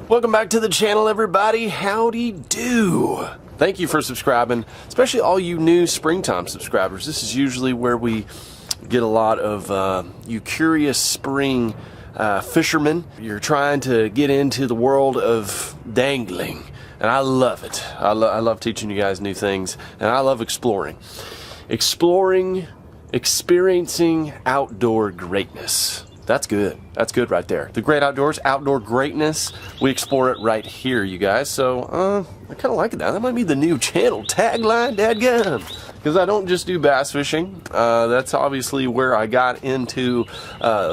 Welcome back to the channel, everybody. Howdy do. Thank you for subscribing, especially all you new springtime subscribers. This is usually where we get a lot of you curious spring fishermen. You're trying to get into the world of dangling, and I love it. I love teaching you guys new things, and I love exploring, experiencing outdoor greatness. That's good. That's good right there. The great outdoors, outdoor greatness. We explore it right here, you guys. So I kind of like that. That might be the new channel tagline, dadgum. Because I don't just do bass fishing. That's obviously where I got into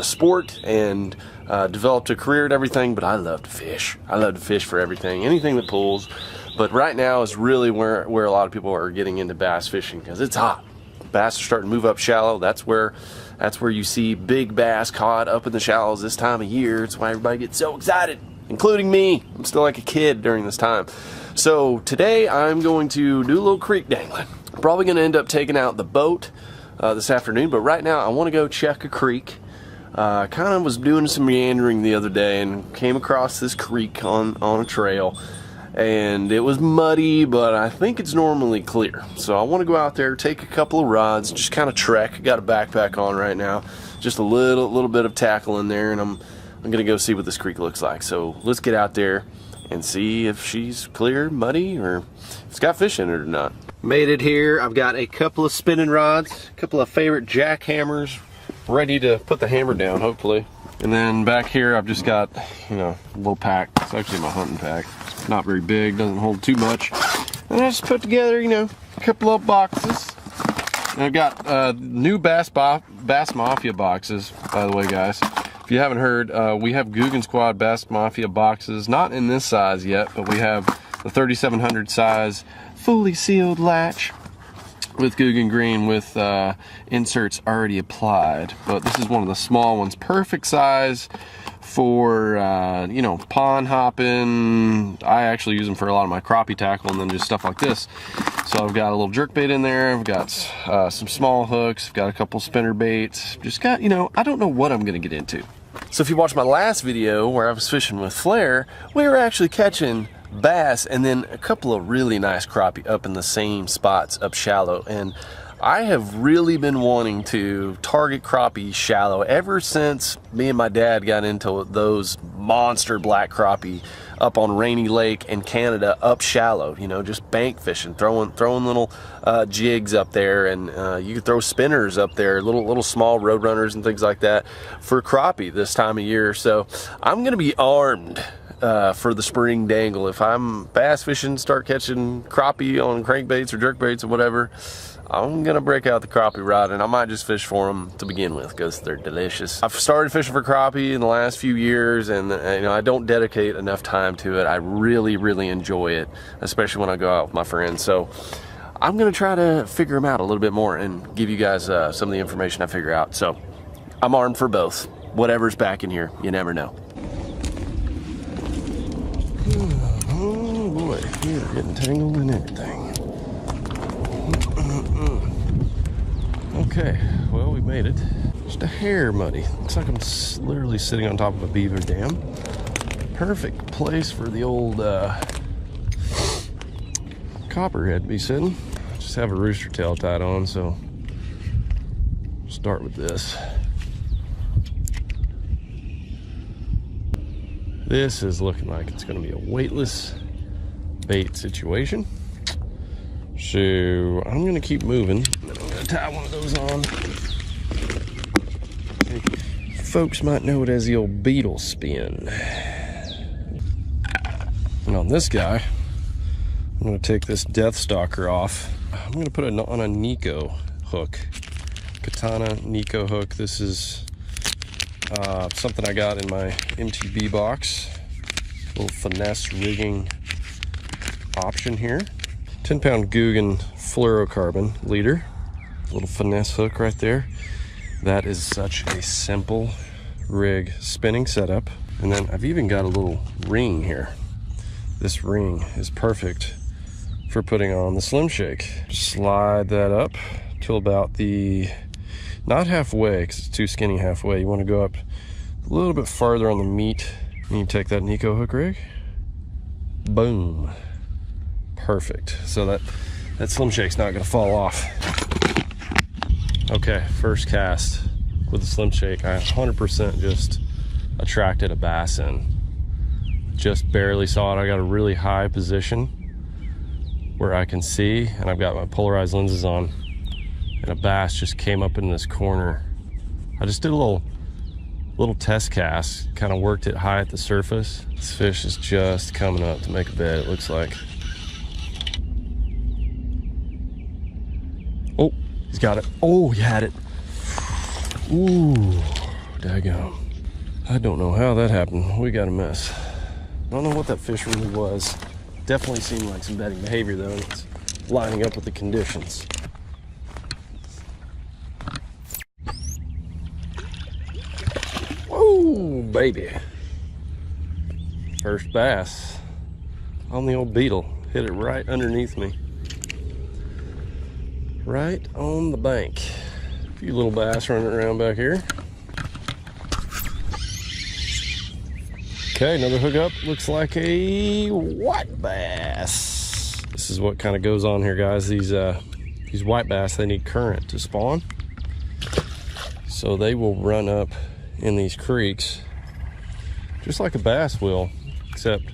sport and developed a career and everything. But I love to fish. I love to fish for everything, anything that pulls. But right now is really where a lot of people are getting into bass fishing because it's hot. Bass are starting to move up shallow. That's where you see big bass caught up in the shallows this time of year. It's why everybody gets so excited, including me. I'm still like a kid during this time. So today I'm going to do a little creek dangling. I'm probably going to end up taking out the boat this afternoon, but right now I want to go check a creek. Kind of was doing some meandering the other day and came across this creek on a trail. And it was muddy, but I think it's normally clear. So I want to go out there, take a couple of rods, just kind of trek. Got a backpack on right now, just a little bit of tackle in there, and I'm gonna go see what this creek looks like. So let's get out there and see if she's clear, muddy, or if it's got fish in it or not. Made it here. I've got a couple of spinning rods, a couple of favorite jackhammers, ready to put the hammer down, hopefully. And then back here, I've just got, a little pack. It's actually my hunting pack. It's not very big, doesn't hold too much. And I just put together, a couple of boxes. And I've got new Bass Mafia boxes, by the way, guys. If you haven't heard, we have Guggen Squad Bass Mafia boxes. Not in this size yet, but we have the 3700 size, fully sealed latch with Guggen Green with inserts already applied. But this is one of the small ones, perfect size for pond hopping. I actually use them for a lot of my crappie tackle and then just stuff like this. So I've got a little jerkbait in there. I've got some small hooks. I've got a couple spinner baits. Just got, I don't know what I'm gonna get into. So if you watched my last video where I was fishing with Flare, we were actually catching bass and then a couple of really nice crappie up in the same spots up shallow. And I have really been wanting to target crappie shallow ever since me and my dad got into those monster black crappie up on Rainy Lake in Canada up shallow, just bank fishing, throwing little jigs up there, and you could throw spinners up there, little small road runners and things like that for crappie this time of year. So I'm gonna be armed for the spring dangle. If I'm bass fishing, start catching crappie on crankbaits or jerkbaits or whatever, I'm gonna break out the crappie rod, and I might just fish for them to begin with because they're delicious. I've started fishing for crappie in the last few years, and I don't dedicate enough time to it. I really enjoy it, especially when I go out with my friends. So I'm gonna try to figure them out a little bit more and give you guys some of the information I figure out. So I'm armed for both. Whatever's back in here, you never know. Oh boy, you're getting tangled in everything. Okay, well, we made it. Just a hair muddy. Looks like I'm literally sitting on top of a beaver dam. Perfect place for the old copperhead to be sitting. Just have a rooster tail tied on, so start with this. This is looking like it's going to be a weightless bait situation. So I'm going to keep moving. I'm going to tie one of those on. Folks might know it as the old beetle spin. And on this guy, I'm going to take this Death Stalker off. I'm going to put it on a Nico hook. Katana Nico hook. This is something I got in my MTB box. A little finesse rigging option here. 10-pound Guggen fluorocarbon leader. Little finesse hook right there. That is such a simple rig spinning setup. And then I've even got a little ring here. This ring is perfect for putting on the Slim Shake. Slide that up till about the, not halfway because it's too skinny halfway. You want to go up a little bit farther on the meat. And you take that Nico hook rig, Boom. Perfect. So that Slim Shake's not gonna fall off. Okay, first cast with the Slim Shake. I 100% just attracted a bass in. Just barely saw it. I got a really high position where I can see, and I've got my polarized lenses on, and a bass just came up in this corner. I just did a little test cast, kind of worked it high at the surface. This fish is just coming up to make a bed, it looks like. Oh, he's got it. Oh, he had it. Ooh, daggone. I don't know how that happened. We got a mess. I don't know what that fish really was. Definitely seemed like some bedding behavior though. It's lining up with the conditions. Whoa, baby. First bass on the old beetle. Hit it right underneath me. Right on the bank. A few little bass running around back here. Okay, another hookup. Looks like a white bass. This is what kind of goes on here, guys. These white bass, they need current to spawn. So they will run up in these creeks just like a bass will, except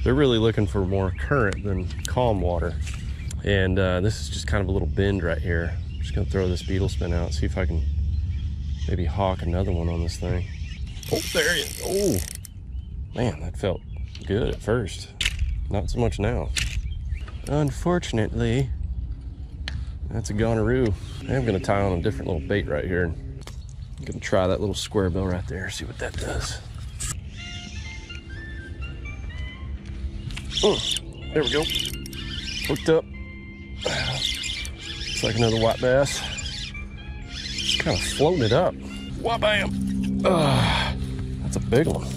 they're really looking for more current than calm water. And this is just kind of a little bend right here. I'm just gonna throw this beetle spin out, see if I can maybe hawk another one on this thing. Oh, there he is. Oh. Man, that felt good at first. Not so much now. Unfortunately, that's a goneroo. I'm gonna tie on a different little bait right here. I'm gonna try that little square bill right there, see what that does. There we go. Hooked up. Looks like another white bass. Just kind of floating it up. Wha-bam! That's a big one.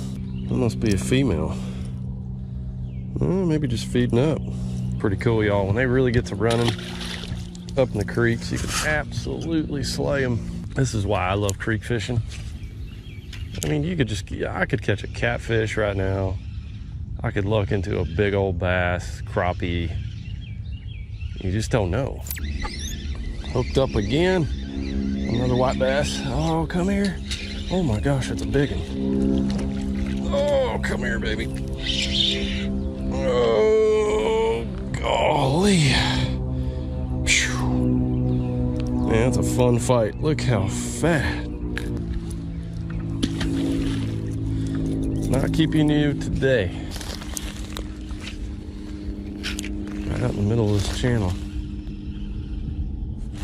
That must be a female. Maybe just feeding up. Pretty cool, y'all. When they really get to running up in the creeks, you can absolutely slay them. This is why I love creek fishing. I mean, I could catch a catfish right now. I could look into a big old bass, crappie. You just don't know. Hooked up again. Another white bass. Oh, come here. Oh my gosh, that's a big one. Oh, come here, baby. Oh, golly. Man, that's a fun fight. Look how fat. Not keeping you today. Right out in the middle of this channel.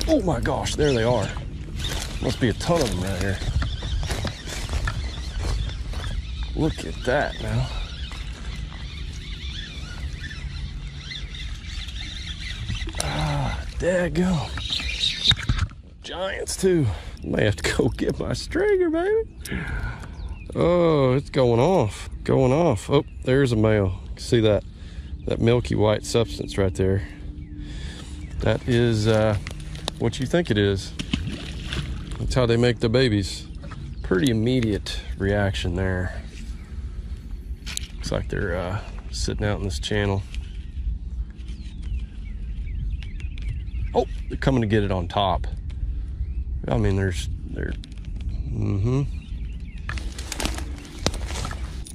Oh my gosh, there they are. Must be a ton of them right here. Look at that now. Ah, daggone. Giants too. May have to go get my stringer, baby. Oh, it's going off. Going off. Oh, there's a male. See that milky white substance right there. That is what you think it is. That's how they make the babies. Pretty immediate reaction there. Looks like they're sitting out in this channel. Oh, they're coming to get it on top. I mean,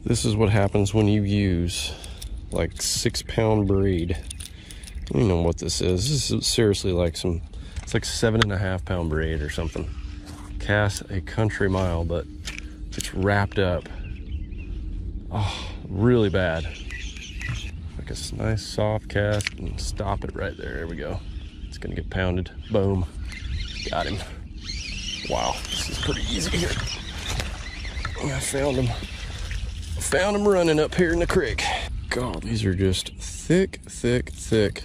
This is what happens when you use like 6-pound braid. I don't know what this is. This is seriously like it's like 7.5 pound braid or something. Cast a country mile, but it's wrapped up. Oh, really bad. Like a nice soft cast and stop it right there. There we go. It's gonna get pounded. Boom. Got him. Wow, this is pretty easy here. I found him. Found him running up here in the creek. God, these are just thick, thick, thick.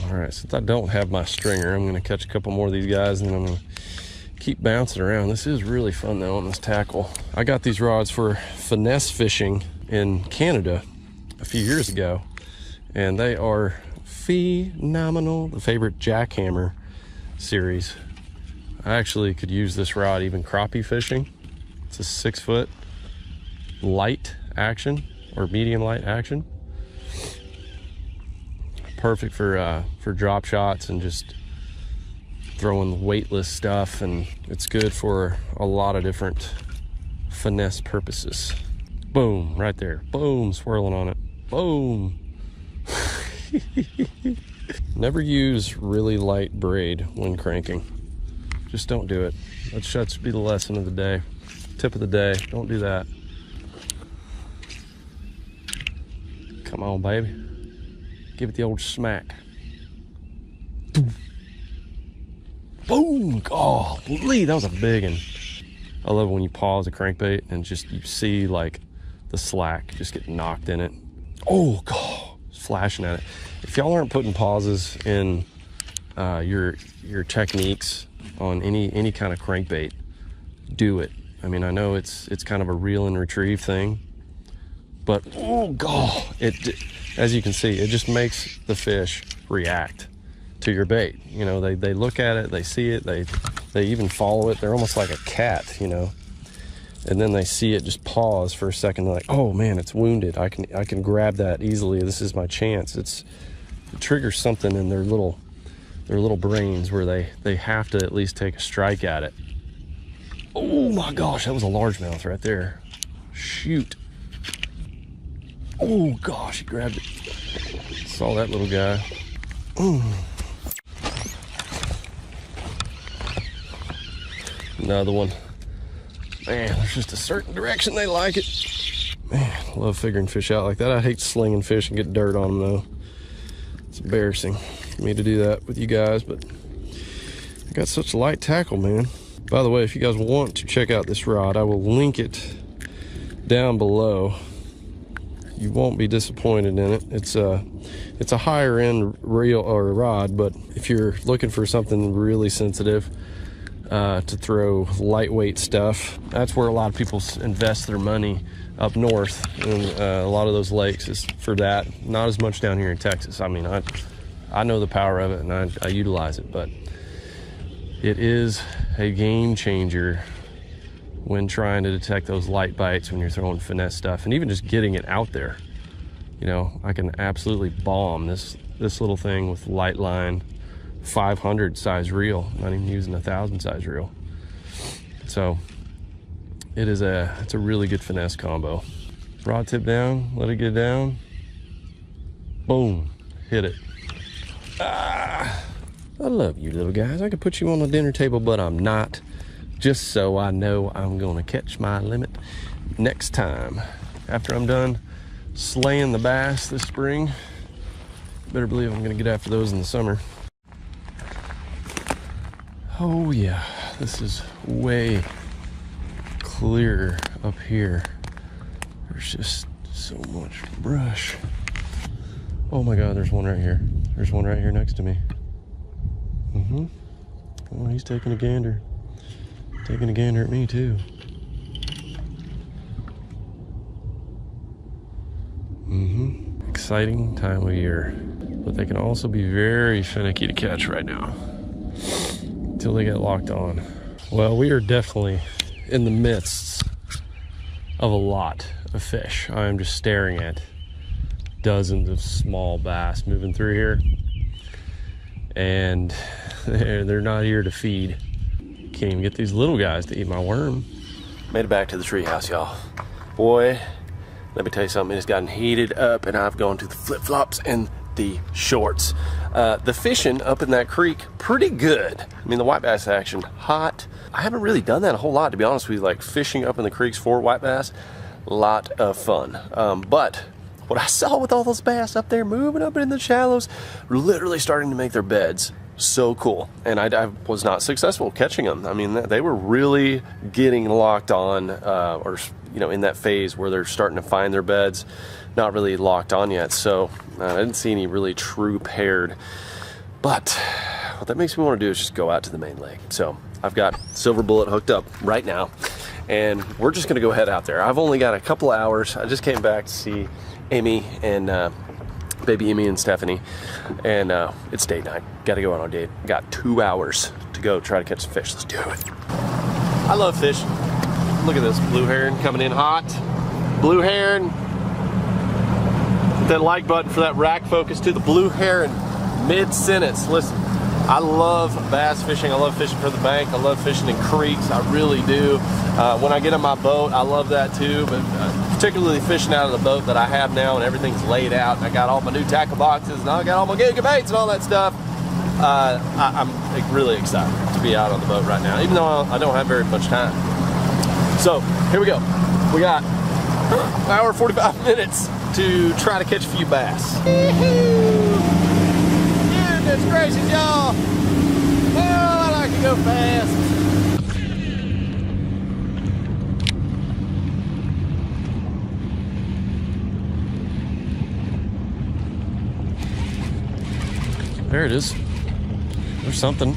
All right, since I don't have my stringer, I'm gonna catch a couple more of these guys and then I'm gonna keep bouncing around. This is really fun though on this tackle. I got these rods for finesse fishing in Canada a few years ago, and they are phenomenal. The favorite jackhammer series. I actually could use this rod even crappie fishing. It's a 6-foot light action or medium light action. Perfect for drop shots and just throwing weightless stuff, and it's good for a lot of different finesse purposes. Boom, right there. Boom, swirling on it. Boom. Never use really light braid when cranking. Just don't do it. That should be the lesson of the day. Tip of the day, don't do that. Come on, baby. Give it the old smack. Boom! Oh, Lee, that was a big one. I love when you pause a crankbait and just you see like the slack just get knocked in it. Oh, God, flashing at it. If y'all aren't putting pauses in your techniques on any kind of crankbait, do it. I mean, I know it's kind of a reel and retrieve thing, but oh God, as you can see, it just makes the fish react to your bait. You know, they look at it, they see it, they even follow it. They're almost like a cat, you know. And then they see it just pause for a second. They're like, oh man, it's wounded. I can grab that easily. This is my chance. It triggers something in their little brains where they have to at least take a strike at it. Oh my gosh, that was a largemouth right there. Shoot. Oh gosh, he grabbed it. Saw that little guy. Another one. Man, there's just a certain direction they like it. Man, I love figuring fish out like that. I hate slinging fish and get dirt on them though. It's embarrassing for me to do that with you guys, but I got such light tackle, man. By the way, if you guys want to check out this rod, I will link it down below. You won't be disappointed in it. It's a higher end reel or rod, but if you're looking for something really sensitive to throw lightweight stuff, that's where a lot of people invest their money up north, and a lot of those lakes is for that. Not as much down here in Texas. I mean, I know the power of it and I utilize it, but it is a game changer when trying to detect those light bites when you're throwing finesse stuff, and even just getting it out there. You know, I can absolutely bomb this little thing with light line 500 size reel, not even using 1,000 size reel. So it's a really good finesse combo. Rod tip down, let it get down, boom, hit it. I love you little guys. I could put you on the dinner table, but I'm not, just so I know I'm gonna catch my limit next time. After I'm done slaying the bass this spring, better believe I'm gonna get after those in the summer. Oh yeah, this is way clearer up here. There's just so much brush. Oh my God, there's one right here. There's one right here next to me. Oh, he's taking a gander. Taking a gander at me too. Exciting time of year, but they can also be very finicky to catch right now until they get locked on. Well, we are definitely in the midst of a lot of fish. I am just staring at dozens of small bass moving through here, and they're not here to feed. Can't even get these little guys to eat my worm. Made it back to the treehouse, y'all. Boy, let me tell you something, it's gotten heated up and I've gone to the flip-flops and the shorts. The fishing up in that creek, pretty good. I mean, the white bass action, hot. I haven't really done that a whole lot, to be honest with you, like fishing up in the creeks for white bass, lot of fun. But what I saw with all those bass up there moving up in the shallows, literally starting to make their beds, so cool. And I was not successful catching them. I mean, they were really getting locked on, or you know, in that phase where they're starting to find their beds, not really locked on yet. So I didn't see any really true paired. But what that makes me want to do is just go out to the main lake. So I've got Silver Bullet hooked up right now, and we're just gonna go head out there. I've only got a couple of hours. I just came back to see Amy and baby Amy and Stephanie, and it's date night. Got to go on a date. Got 2 hours to go try to catch some fish. Let's do it. I love fish. Look at this blue heron coming in hot. Blue heron. Hit that like button for that rack focus too. The blue heron, mid-sentence. Listen, I love bass fishing. I love fishing for the bank. I love fishing in creeks. I really do. When I get on my boat, I love that too. But particularly fishing out of the boat that I have now, and everything's laid out, and I got all my new tackle boxes, and I got all my giga baits and all that stuff. I'm really excited to be out on the boat right now, even though I don't have very much time. So here we go. We got an hour 45 minutes to try to catch a few bass. Goodness gracious, y'all! Oh, I like to go fast. There it is. There's something.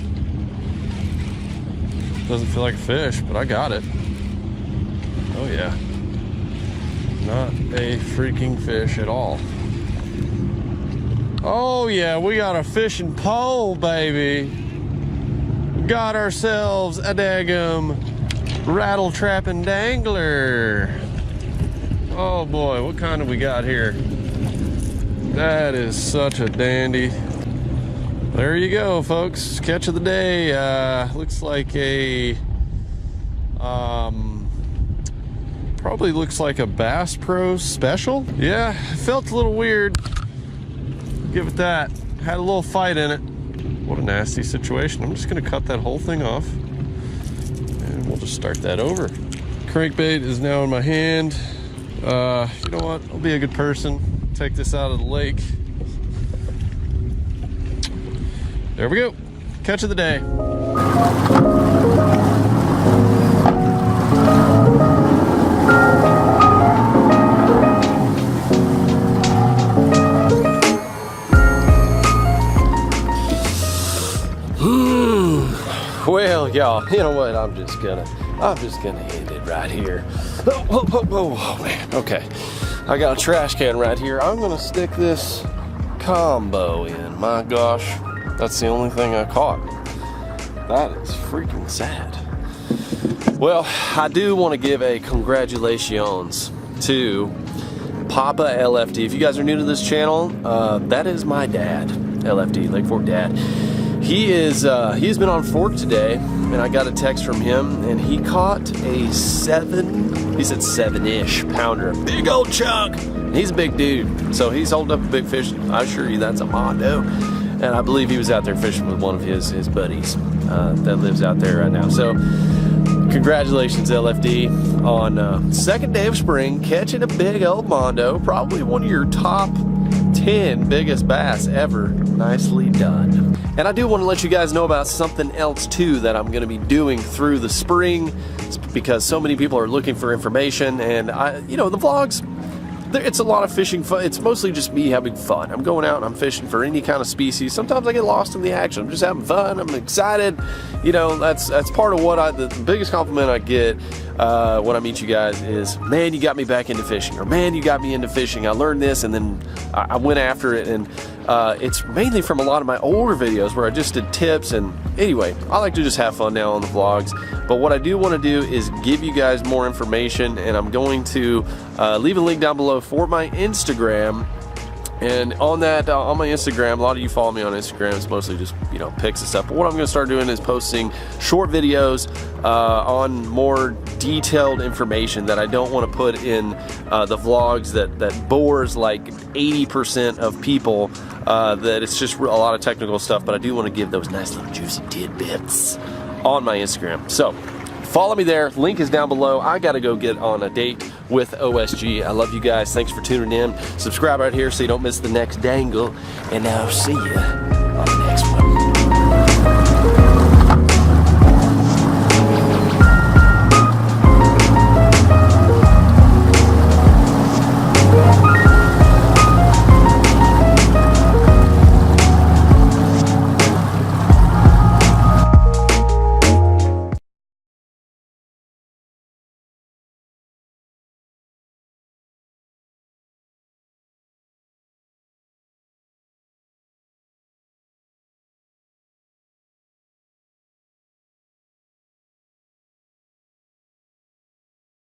Doesn't feel like a fish, but I got it. Oh yeah. Not a freaking fish at all. Oh yeah, we got a fishing pole, baby. Got ourselves a daggum rattle trapping dangler. Oh boy, what kind have we got here? That is such a dandy. There you go, folks. Catch of the day. Looks like a probably looks like a Bass Pro special. Yeah, it felt a little weird. Give it that. Had a little fight in it. What a nasty situation. I'm just gonna cut that whole thing off, and we'll just start that over. Crankbait is now in my hand. You know what? I'll be a good person. Take this out of the lake. There we go. Catch of the day. Well, y'all, you know what? I'm just gonna end it right here. Oh, man. Okay. I got a trash can right here. I'm gonna stick this combo in. My gosh. That's the only thing I caught. That is freaking sad. Well, I do want to give a congratulations to Papa LFD. If you guys are new to this channel, that is my dad, LFD, Lake Fork Dad. He's been on Fork today, and I got a text from him, and he caught a 7-ish pounder, big old chunk. He's a big dude, so he's holding up a big fish. I assure you that's a mondo. And I believe he was out there fishing with one of his buddies that lives out there right now. So congratulations, LFD, on second day of spring, catching a big old mondo, probably one of your top 10 biggest bass ever. Nicely done. And I do want to let you guys know about something else too that I'm going to be doing through the spring, because so many people are looking for information, and the vlogs, it's a lot of fishing fun. It's mostly just me having fun. I'm going out and I'm fishing for any kind of species. Sometimes I get lost in the action. I'm just having fun. I'm excited. You know, that's part of what the biggest compliment I get when I meet you guys is, man, you got me back into fishing, or man, you got me into fishing. I learned this, and then I went after it, and it's mainly from a lot of my older videos where I just did tips. And anyway, I like to just have fun now on the vlogs. But what I do want to do is give you guys more information, and I'm going to leave a link down below for my Instagram. And on that, on my Instagram, a lot of you follow me on Instagram. It's mostly just, pics and stuff. But what I'm going to start doing is posting short videos on more detailed information that I don't want to put in the vlogs that bores like 80% of people. That it's just a lot of technical stuff. But I do want to give those nice little juicy tidbits on my Instagram. So follow me there. Link is down below. I got to go get on a date with OSG. I love you guys. Thanks for tuning in. Subscribe right here so you don't miss the next dangle. And I'll see ya